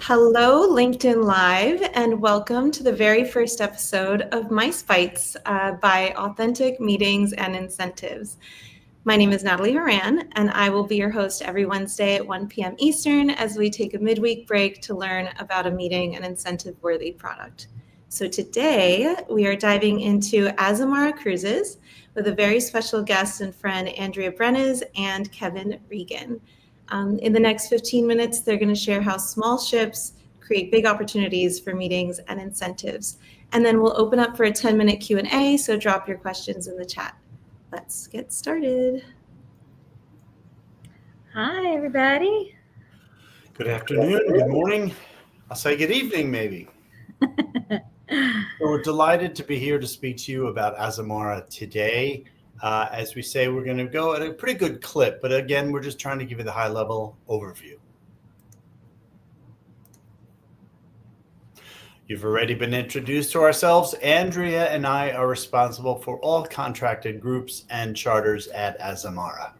Hello, LinkedIn Live, and welcome to the very first episode of Mice Bites by Authentic Meetings and Incentives. My name is Natalie Horan, and I will be your host every Wednesday at 1 p.m. Eastern as we take a midweek break to learn about a meeting and incentive-worthy product. So today, we are diving into Azamara Cruises with a very special guest and friend, Andrea Brenes and Kevin Regan. In the next 15 minutes, they're going to share how small ships create big opportunities for meetings and incentives. And then we'll open up for a 10-minute Q&A, so drop your questions in the chat. Let's get started. Hi, everybody. Good afternoon, good morning. I'll say good evening, maybe. So we're delighted to be here to speak to you about Azamara today. As we say, we're going to go at a pretty good clip, but again, we're just trying to give you the high-level overview. You've already been introduced to ourselves. Andrea and I are responsible for all contracted groups and charters at Azamara.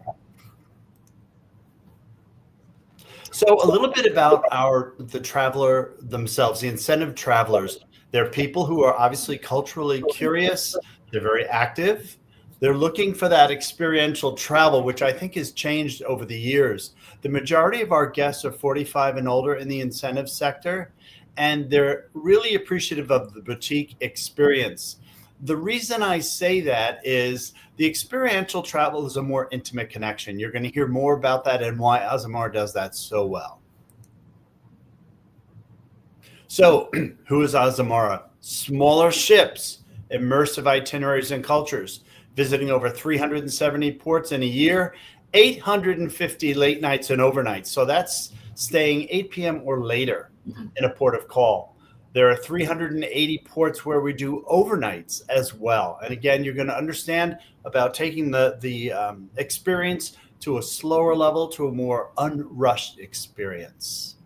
So a little bit about the traveler themselves, the incentive travelers. They're people who are obviously culturally curious. They're very active. They're looking for that experiential travel, which I think has changed over the years. The majority of our guests are 45 and older in the incentive sector, and they're really appreciative of the boutique experience. The reason I say that is the experiential travel is a more intimate connection. You're going to hear more about that and why Azamara does that so well. So, who is Azamara? Smaller ships, immersive itineraries and cultures, visiting over 370 ports in a year, 850 late nights and overnights. So that's staying 8 p.m. or later in a port of call. There are 380 ports where we do overnights as well. And again, you're going to understand about taking the experience to a slower level, to a more unrushed experience.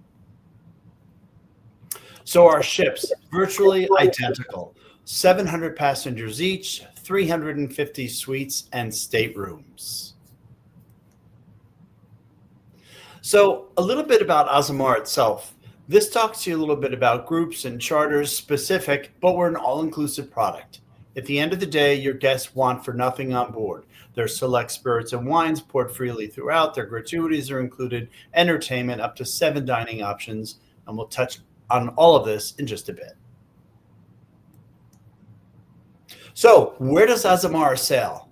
So our ships, virtually identical, 700 passengers each, 350 suites and staterooms. So a little bit about Azamara itself. This talks to you a little bit about groups and charters specific, but we're an all-inclusive product. At the end of the day, your guests want for nothing on board. There's select spirits and wines poured freely throughout. Their gratuities are included, entertainment, up to 7 dining options, and we'll touch on all of this in just a bit. So where does Azamara sail?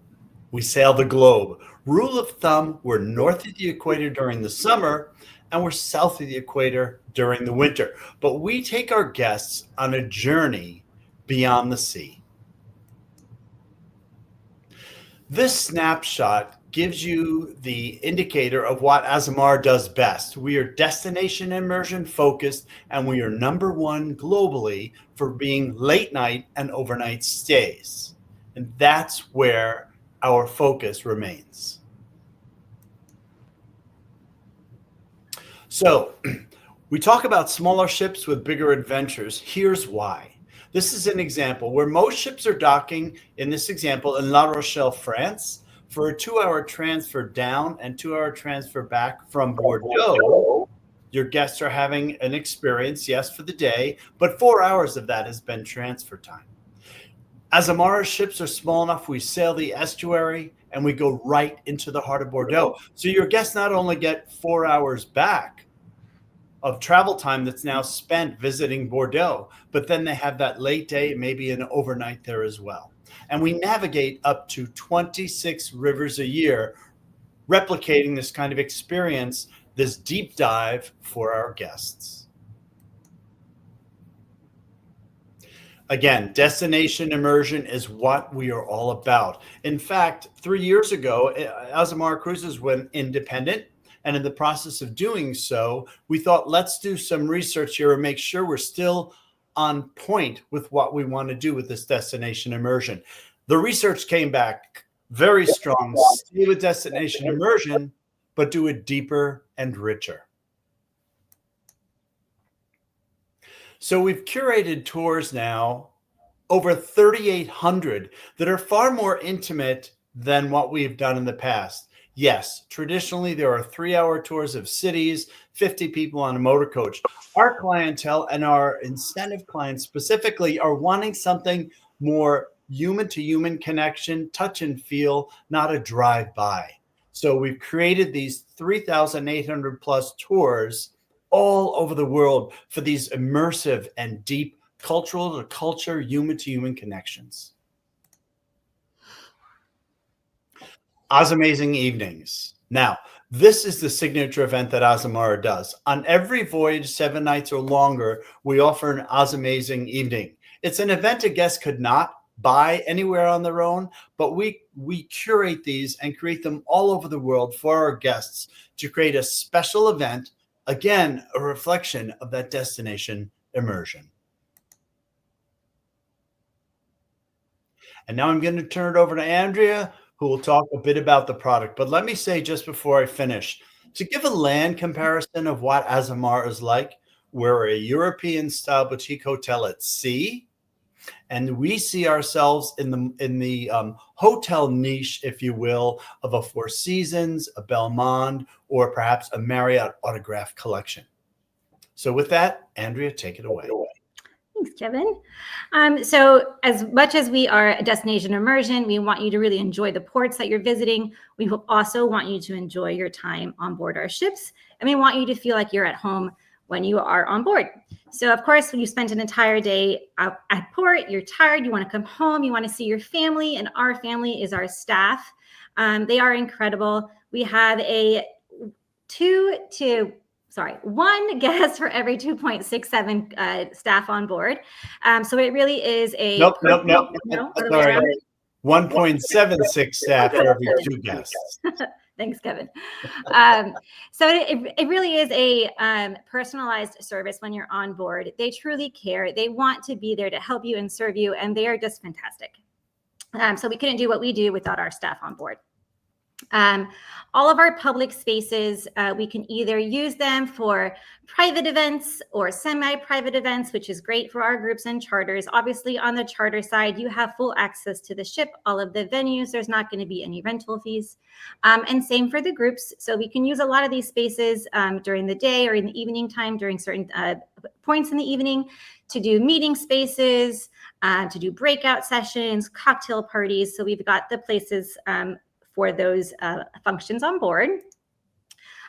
We sail the globe. Rule of thumb, we're north of the equator during the summer, and we're south of the equator during the winter. But we take our guests on a journey beyond the sea. This snapshot gives you the indicator of what Azamara does best. We are destination immersion focused, and we are #1 globally for being late night and overnight stays. And that's where our focus remains. So we talk about smaller ships with bigger adventures. Here's why. This is an example where most ships are docking, in this example, in La Rochelle, France, for a 2-hour transfer down and 2-hour transfer back from Bordeaux. Your guests are having an experience, yes, for the day, but 4 hours of that has been transfer time. Azamara ships are small enough, we sail the estuary and we go right into the heart of Bordeaux. So your guests not only get 4 hours back of travel time that's now spent visiting Bordeaux, but then they have that late day, maybe an overnight there as well. And we navigate up to 26 rivers a year, replicating this kind of experience, this deep dive for our guests. Again, destination immersion is what we are all about. In fact, 3 years ago, Azamara Cruises went independent. And in the process of doing so, we thought, let's do some research here and make sure we're still on point with what we want to do with this destination immersion. The research came back very strong. Stay with destination immersion, but do it deeper and richer. So we've curated tours now, over 3,800, that are far more intimate than what we've done in the past. Yes, traditionally there are 3-hour tours of cities, 50 people on a motor coach. Our clientele and our incentive clients specifically are wanting something more human to human connection, touch and feel, not a drive by. So we've created these 3,800 plus tours all over the world for these immersive and deep cultural to culture, human to human connections. Amazing Evenings. Now, this is the signature event that Azamara does. On every voyage, 7 nights or longer, we offer an Amazing Evening. It's an event a guest could not buy anywhere on their own, but we curate these and create them all over the world for our guests to create a special event, again, a reflection of that destination immersion. And now I'm going to turn it over to Andrea, who will talk a bit about the product. But let me say just before I finish, to give a land comparison of what Azamara is like, we're a European-style boutique hotel at sea, and we see ourselves in the hotel niche, if you will, of a Four Seasons, a Belmond, or perhaps a Marriott Autograph Collection. So with that, Andrea, take it away. Thanks, Kevin. So as much as we are a destination immersion, we want you to really enjoy the ports that you're visiting. We also want you to enjoy your time on board our ships, and we want you to feel like you're at home when you are on board. So of course, when you spent an entire day out at port, you're tired, you want to come home, you want to see your family, and our family is our staff. They are incredible. We have one guest for every 2.67 staff on board. So it really is a Nope. Sorry. 1.76 staff for every 2 guests. Thanks, Kevin. So it really is a personalized service when you're on board. They truly care. They want to be there to help you and serve you, and they are just fantastic. So we couldn't do what we do without our staff on board. All of our public spaces, we can either use them for private events or semi-private events, which is great for our groups and charters. Obviously, on the charter side, you have full access to the ship, all of the venues. There's not going to be any rental fees. And same for the groups. So we can use a lot of these spaces during the day or in the evening time during certain points in the evening to do meeting spaces, to do breakout sessions, cocktail parties. So we've got the places for those functions on board.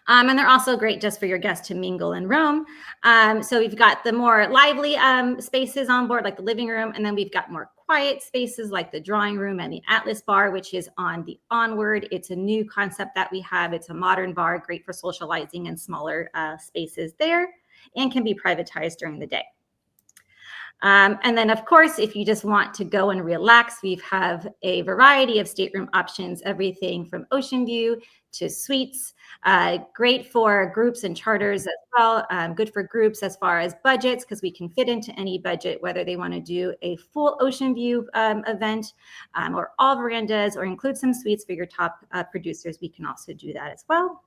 And they're also great just for your guests to mingle and roam. So we've got the more lively spaces on board, like the living room, and then we've got more quiet spaces like the drawing room and the Atlas bar, which is on the Onward. It's a new concept that we have. It's a modern bar, great for socializing and smaller spaces there, and can be privatized during the day. And then, of course, if you just want to go and relax, we have a variety of stateroom options, everything from ocean view to suites. Great for groups and charters as well. Good for groups as far as budgets, because we can fit into any budget, whether they want to do a full ocean view event or all verandas, or include some suites for your top producers. We can also do that as well.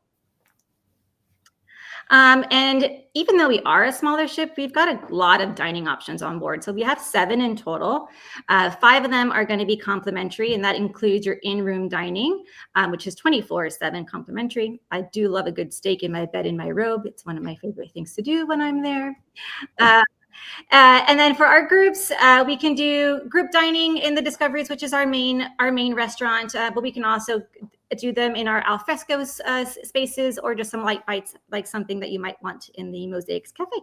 And even though we are a smaller ship, we've got a lot of dining options on board. So we have 7 in total. 5 of them are going to be complimentary, and that includes your in-room dining, which is 24/7 complimentary. I do love a good steak in my bed in my robe. It's one of my favorite things to do when I'm there. And then for our groups, we can do group dining in the Discoveries, which is our main restaurant, but we can also do them in our alfresco spaces, or just some light bites, like something that you might want in the Mosaics Cafe.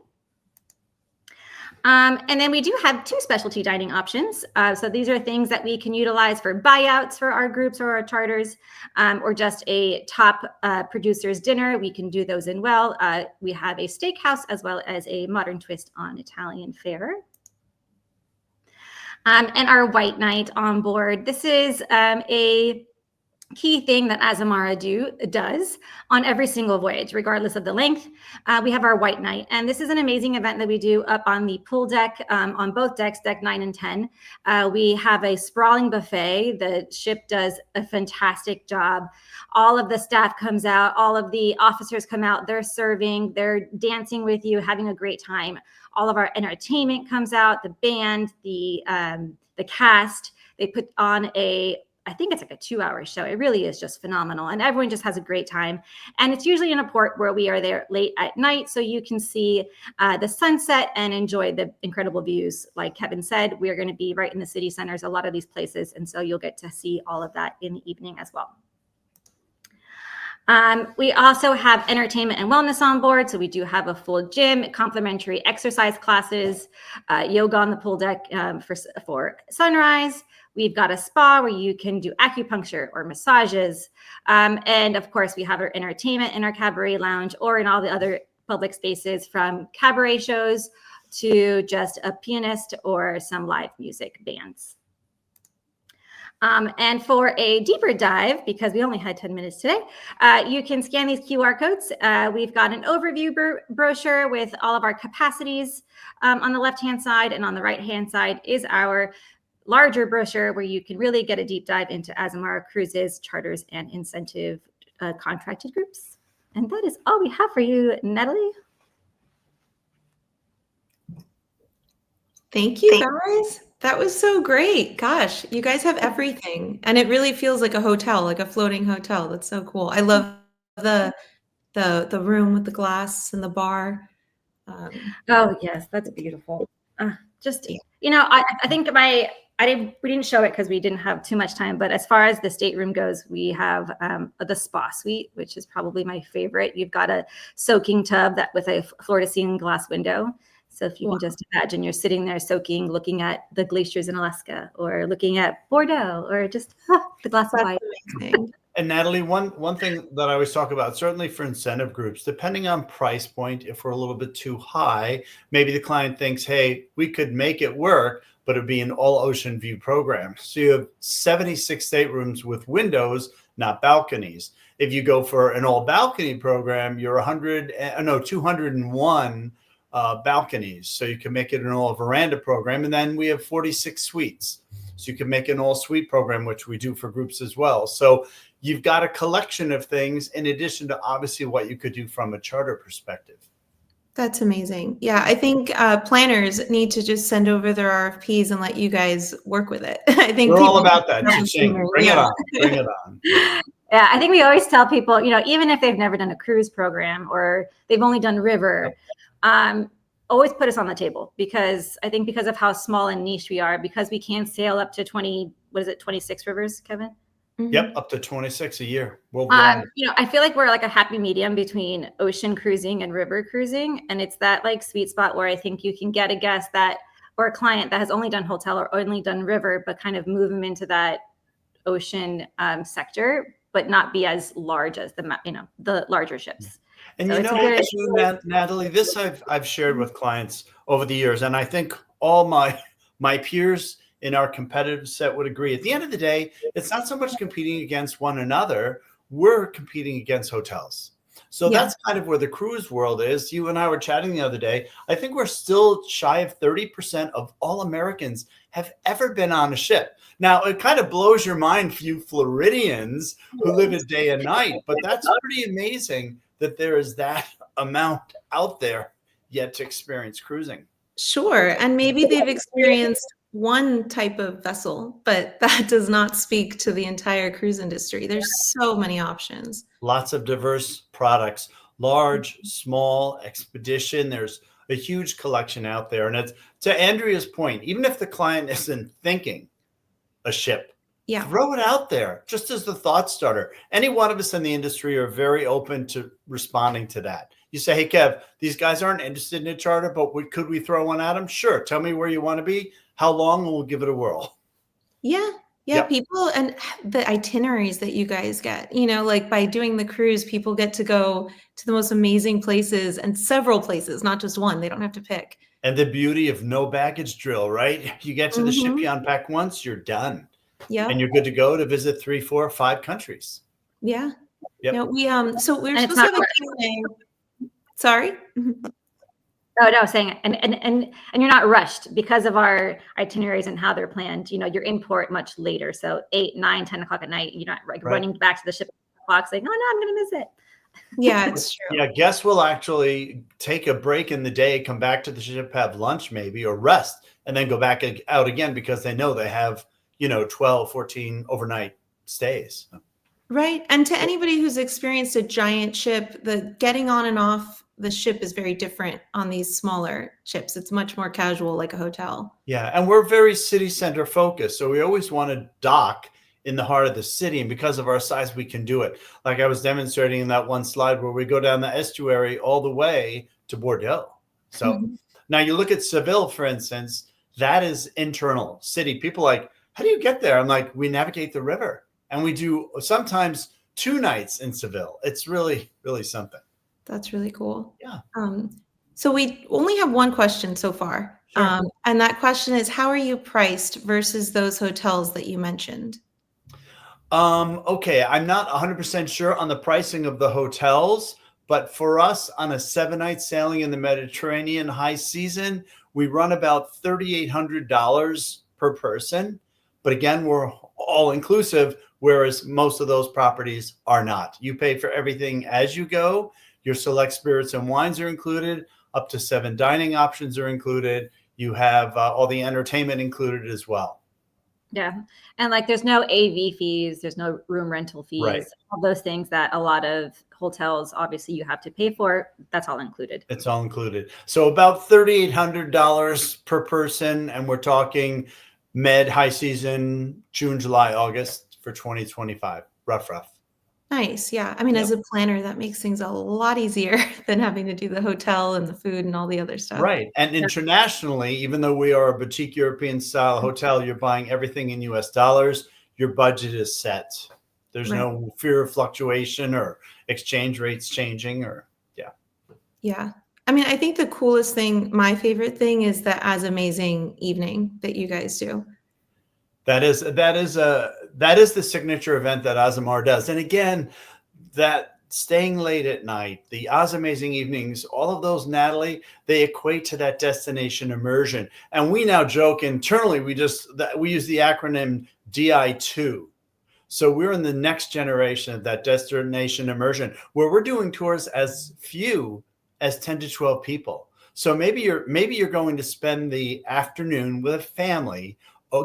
And then we do have 2 specialty dining options. So these are things that we can utilize for buyouts for our groups or our charters, or just a top producer's dinner. We can do those in well. We have a steakhouse as well as a modern twist on Italian fare. And our white night on board. This is a key thing that Azamara does on every single voyage, regardless of the length. We have our white night, and this is an amazing event that we do up on the pool deck, on both decks, deck 9 and 10. We have a sprawling buffet. The ship does a fantastic job. All of the staff comes out, all of the officers come out, they're serving, they're dancing with you, having a great time. All of our entertainment comes out, the band, the cast. They put on a I think it's like a 2-hour show. It really is just phenomenal. And everyone just has a great time. And it's usually in a port where we are there late at night. So you can see the sunset and enjoy the incredible views. Like Kevin said, we are going to be right in the city centers, a lot of these places. And so you'll get to see all of that in the evening as well. We also have entertainment and wellness on board. So we do have a full gym, complimentary exercise classes, yoga on the pool deck for sunrise. We've got a spa where you can do acupuncture or massages. And of course, we have our entertainment in our cabaret lounge or in all the other public spaces, from cabaret shows to just a pianist or some live music bands. And for a deeper dive, because we only had 10 minutes today, you can scan these QR codes. We've got an overview brochure with all of our capacities on the left-hand side, and on the right-hand side is our larger brochure where you can really get a deep dive into Azamara Cruises, charters, and incentive contracted groups. And that is all we have for you, Natalie. Thank you, guys. That was so great. Gosh, you guys have everything. And it really feels like a hotel, like a floating hotel. That's so cool. I love the room with the glass and the bar. Oh, yes, that's beautiful. You know, I think we didn't show it because we didn't have too much time, but as far as the stateroom goes, we have the spa suite, which is probably my favorite. You've got a soaking tub with a floor-to-ceiling glass window. So if you can just imagine you're sitting there soaking, looking at the glaciers in Alaska, or looking at Bordeaux, or just the glass of wine. And Natalie, one thing that I always talk about, certainly for incentive groups, depending on price point, if we're a little bit too high, maybe the client thinks, hey, we could make it work, but it'd be an all ocean view program. So you have 76 staterooms with windows, not balconies. If you go for an all balcony program, you're 201 balconies. So you can make it an all veranda program. And then we have 46 suites. So you can make an all suite program, which we do for groups as well. So you've got a collection of things in addition to obviously what you could do from a charter perspective. That's amazing. Yeah, I think planners need to just send over their RFPs and let you guys work with it. I think we're all about that. Bring it on. Bring it on. Yeah, I think we always tell people, you know, even if they've never done a cruise program or they've only done river, always put us on the table, because I think because of how small and niche we are, because we can sail up to 26 rivers, Kevin? Mm-hmm. Yep, up to 26 a year. You know, I feel like we're like a happy medium between ocean cruising and river cruising. And it's that like sweet spot where I think you can get a guest or a client that has only done hotel or only done river, but kind of move them into that ocean sector, but not be as large as the larger ships. And so Natalie, this I've shared with clients over the years, and I think all my peers in our competitive set would agree. At the end of the day, it's not so much competing against one another. We're competing against hotels. So that's kind of where the cruise world is. You and I were chatting the other day. I think we're still shy of 30% of all Americans have ever been on a ship. Now, it kind of blows your mind for you Floridians who live it day and night, but that's pretty amazing that there is that amount out there yet to experience cruising. Sure. And maybe they've experienced one type of vessel, but that does not speak to the entire cruise industry. There's so many options. Lots of diverse products, large, small, expedition. There's a huge collection out there. And it's to Andrea's point, even if the client isn't thinking a ship, throw it out there just as the thought starter. Any one of us in the industry are very open to responding to that. You say, hey, Kev, these guys aren't interested in a charter, but could we throw one at them? Sure. Tell me where you want to be, how long, and we'll give it a whirl. Yeah. People and the itineraries that you guys get, like by doing the cruise, people get to go to the most amazing places, and several places, not just one. They don't have to pick. And the beauty of no baggage drill, right? You get to the ship, you unpack once, you're done. Yeah. And you're good to go to visit 3, 4, 5 countries. Yeah. Yep. So we're supposed to have a Q&A. Sorry. No, saying and you're not rushed because of our itineraries and how they're planned. You're in port much later. So 8, 9, 10 o'clock at night, you're not running back to the ship at 8 o'clock saying, oh no, I'm going to miss it. Yeah, it's true. Yeah, guests will actually take a break in the day, come back to the ship, have lunch maybe, or rest, and then go back out again because they know they have, 12, 14 overnight stays. Right. And to anybody who's experienced a giant ship, the getting on and off the ship is very different on these smaller ships. It's much more casual, like a hotel. Yeah, and we're very city center focused, so we always want to dock in the heart of the city, and because of our size, we can do it. Like I was demonstrating in that one slide where we go down the estuary all the way to Bordeaux. So now you look at Seville, for instance, that is internal city. People are like, how do you get there? I'm like, we navigate the river, and we do sometimes 2 nights in Seville. It's really, really something. That's really cool. Yeah. So we only have one question so far. Sure. And that question is, how are you priced versus those hotels that you mentioned? Okay, I'm not 100% sure on the pricing of the hotels, but for us on a 7-night sailing in the Mediterranean high season, we run about $3,800 per person. But again, we're all inclusive, whereas most of those properties are not. You pay for everything as you go. Your select spirits and wines are included. Up to 7 dining options are included. You have all the entertainment included as well. Yeah. And like there's no AV fees, there's no room rental fees, Right. all those things that a lot of hotels, obviously you have to pay for. That's all included. It's all included. So about $3,800 per person. And we're talking high season, June, July, August for 2025. Rough. Nice. Yeah. I mean, as a planner, that makes things a lot easier than having to do the hotel and the food and all the other stuff. Right. And internationally, even though we are a boutique European style hotel, you're buying everything in US dollars. Your budget is set. There's no fear of fluctuation or exchange rates changing Yeah. I mean, I think the coolest thing, my favorite thing is the As Amazing evening that you guys do. That is the signature event that Azamara does. And again, that staying late at night, the Oz Amazing evenings, all of those, Natalie, they equate to that destination immersion. And we now joke internally, we use the acronym DI2. So we're in the next generation of that destination immersion where we're doing tours as few as 10 to 12 people. So maybe you're going to spend the afternoon with a family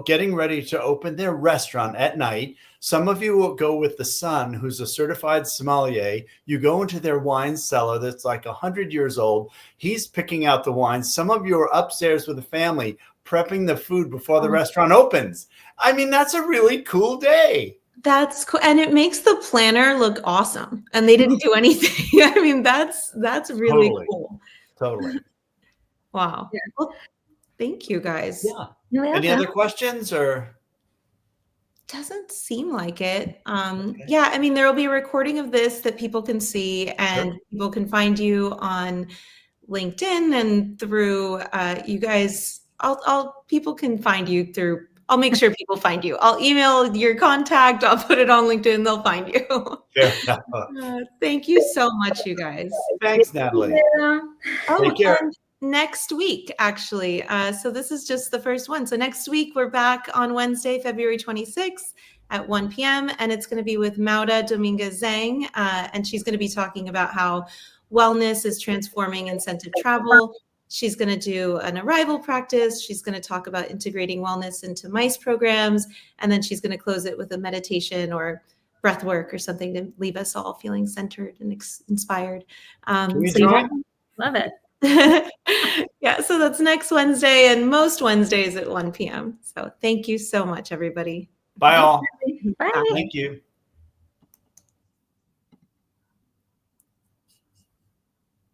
getting ready to open their restaurant at night. Some of you will go with the son, who's a certified sommelier. You go into their wine cellar that's like 100 years old. He's picking out the wines. Some of you are upstairs with the family prepping the food before the restaurant opens. I mean, that's a really cool day. That's cool. And it makes the planner look awesome. And they didn't do anything. I mean, that's really cool. Totally. Wow. Yeah. Well, thank you guys. Yeah. Any other questions or? Doesn't seem like it. Yeah, I mean, there will be a recording of this that people can see, and people can find you on LinkedIn and through you guys. People can find you through. I'll make sure people find you. I'll email your contact. I'll put it on LinkedIn. They'll find you. Thank you so much, you guys. Thanks, Natalie. Take care. Next week, actually. So this is just the first one. So next week, we're back on Wednesday, February 26th at 1 p.m. And it's going to be with Mauda Dominguez Zhang. And she's going to be talking about how wellness is transforming incentive travel. She's going to do an arrival practice. She's going to talk about integrating wellness into MICE programs. And then she's going to close it with a meditation or breath work or something to leave us all feeling centered and inspired. Love it. Yeah, so that's next Wednesday and most Wednesdays at 1 p.m. So thank you so much, everybody. Bye all. Bye. Thank you.